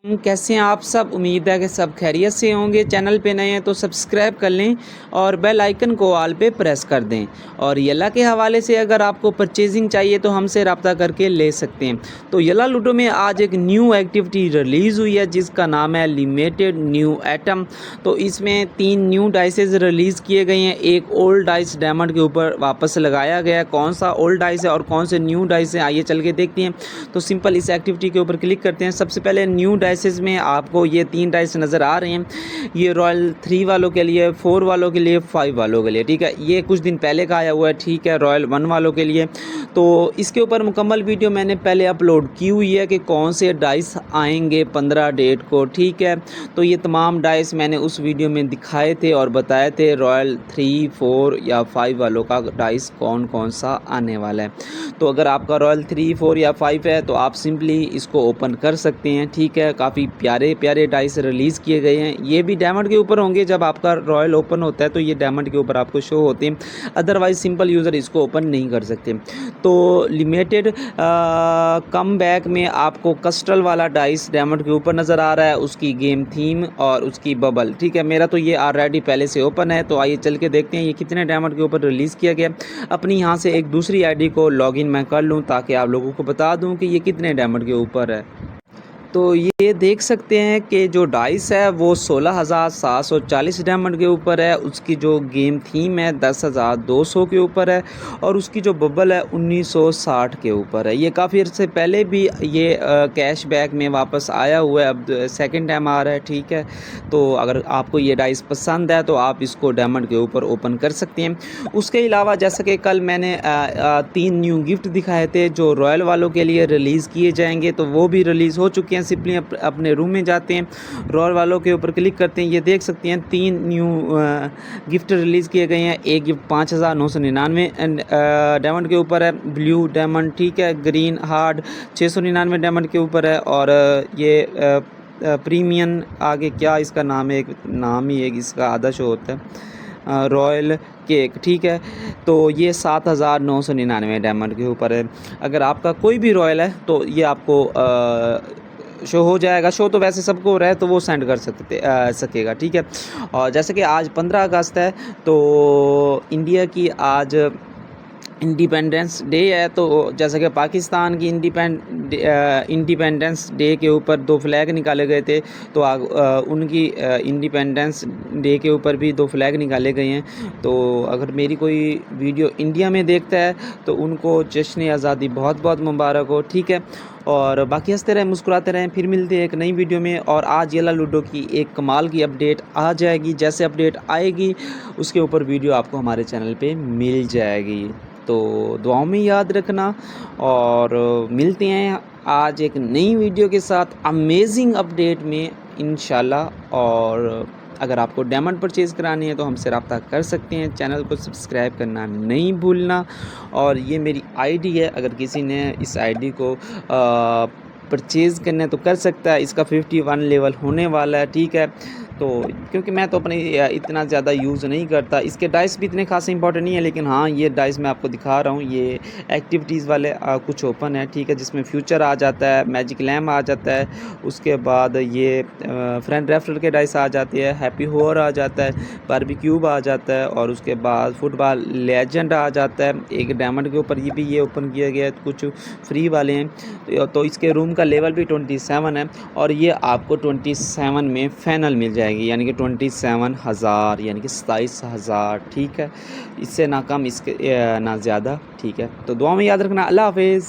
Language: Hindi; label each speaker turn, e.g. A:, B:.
A: कैसे हैं आप सब। उम्मीद है कि सब खैरियत से होंगे। चैनल पे नए हैं तो सब्सक्राइब कर लें और बेल आइकन को ऑल पे प्रेस कर दें। और यला के हवाले से अगर आपको परचेजिंग चाहिए तो हमसे रब्ता करके ले सकते हैं। तो यला लूडो में आज एक न्यू एक्टिविटी रिलीज़ हुई है जिसका नाम है लिमिटेड न्यू एटम। तो इसमें 3 न्यू डाइसेज रिलीज़ किए गए हैं। एक ओल्ड डाइस डायमंड के ऊपर वापस लगाया गया है। कौन सा ओल्ड डाइस है और कौन से न्यू डाइस है आइए चल के देखते हैं। तो सिंपल इस एक्टिविटी के ऊपर क्लिक करते हैं। सबसे पहले न्यू डाइसेस में आपको ये 3 डाइस नज़र आ रहे हैं। ये रॉयल 3 वालों के लिए, 4 वालों के लिए, 5 वालों के लिए, ठीक है। ये कुछ दिन पहले का आया हुआ है, ठीक है, रॉयल 1 वालों के लिए। तो इसके ऊपर मुकम्मल वीडियो मैंने पहले अपलोड की हुई है कि कौन से डाइस आएंगे 15 डेट को, ठीक है। तो ये तमाम डाइस मैंने उस वीडियो में दिखाए थे और बताए थे रॉयल 3, 4 या 5 वालों का डाइस कौन कौन सा आने वाला है। तो अगर आपका रॉयल 3, 4 या 5 है तो आप सिंपली इसको ओपन कर सकते हैं, ठीक है। काफ़ी प्यारे प्यारे डाइस रिलीज़ किए गए हैं। ये भी डायमंड के ऊपर होंगे। जब आपका रॉयल ओपन होता है तो ये डायमंड के ऊपर आपको शो होते हैं, अदरवाइज सिंपल यूज़र इसको ओपन नहीं कर सकते। तो लिमिटेड कम बैक में आपको कस्टल वाला डाइस डायमंड के ऊपर नज़र आ रहा है, उसकी गेम थीम और उसकी बबल, ठीक है। मेरा तो ये ऑलरेडी पहले से ओपन है। तो आइए चल के देखते हैं ये कितने डायमंड के ऊपर रिलीज़ किया गया। अपनी यहाँ से एक दूसरी आईडी को लॉगिन मैं कर लूँ ताकि आप लोगों को बता दूँ कि ये कितने डायमंड के ऊपर है। तो ये देख सकते हैं कि जो डाइस है वो 16,740 डायमंड के ऊपर है। उसकी जो गेम थीम है 10,200 के ऊपर है और उसकी जो बबल है 1960 के ऊपर है। ये काफ़ी अर्से पहले भी ये कैश बैक में वापस आया हुआ है, अब सेकंड टाइम आ रहा है, ठीक है। तो अगर आपको ये डाइस पसंद है तो आप इसको डायमंड के ऊपर ओपन कर सकते हैं। उसके अलावा जैसा कि कल मैंने 3 न्यू गिफ्ट दिखाए थे जो रॉयल वालों के लिए रिलीज़ किए जाएंगे, तो वो भी रिलीज़ हो चुके हैं। सिंपली अपने रूम में जाते हैं, रॉयल वालों के ऊपर क्लिक करते हैं। ये देख सकते हैं 3 न्यू गिफ्ट रिलीज़ किए गए हैं। एक गिफ्ट 5,999 डायमंड के ऊपर है, ब्लू डायमंड, ठीक है। ग्रीन हार्ड 699 डायमंड के ऊपर है। और ये प्रीमियम आगे क्या इसका नाम है, एक नाम ही एक इसका आधा शो होता है, रॉयल केक, ठीक है। तो ये 7,999 डायमंड के ऊपर है। अगर आपका कोई भी रॉयल है तो ये आपको शो हो जाएगा। शो तो वैसे सबको हो रहा है तो वो सेंड कर सकेगा, ठीक है। और जैसे कि आज 15 अगस्त है तो इंडिया की आज इंडिपेंडेंस डे है। तो जैसे कि पाकिस्तान की इंडिपेंडेंस डे के ऊपर 2 फ्लैग निकाले गए थे, तो उनकी इंडिपेंडेंस डे के ऊपर भी 2 फ्लैग निकाले गए हैं। तो अगर मेरी कोई वीडियो इंडिया में देखता है तो उनको जश्न आज़ादी बहुत बहुत मुबारक हो, ठीक है। और बाकी हंसते रहें, मुस्कुराते रहें। फिर मिलते हैं एक नई वीडियो में। और आज येला लूडो की एक कमाल की अपडेट आ जाएगी। जैसे अपडेट आएगी उसके ऊपर वीडियो आपको हमारे चैनल पे मिल जाएगी। तो दुआओं में याद रखना और मिलते हैं आज एक नई वीडियो के साथ अमेजिंग अपडेट में इंशाल्लाह। और अगर आपको डायमंड परचेज़ करानी है तो हमसे रब्ता कर सकते हैं। चैनल को सब्सक्राइब करना नहीं भूलना। और ये मेरी आईडी है, अगर किसी ने इस आईडी को परचेज़ करना है तो कर सकता है। इसका 51 लेवल होने वाला है, ठीक है। तो क्योंकि मैं तो अपने इतना ज़्यादा यूज़ नहीं करता, इसके डाइस भी इतने खास इंपॉर्टेंट नहीं है, लेकिन हाँ ये डाइस मैं आपको दिखा रहा हूँ। ये एक्टिविटीज़ वाले कुछ ओपन है, ठीक है, जिसमें फ्यूचर आ जाता है, मैजिक लैम्प आ जाता है। उसके बाद ये फ्रेंड रेफरल के डाइस आ जाते हैं, हैप्पी होर आ जाता है, बारबेक्यूब आ जाता है। और उसके बाद फुटबॉल लेजेंड आ जाता है एक डायमंड के ऊपर। ये ओपन किया गया है, कुछ फ्री वाले हैं। तो इसके रूम का लेवल भी 27 है और ये आपको 27 में फाइनल मिल जाएगी, यानी कि 27,000 यानी कि 27,000, ठीक है। इससे ना कम, इसके ना ज़्यादा, ठीक है। तो दुआ में याद रखना। अल्लाह हाफिज़।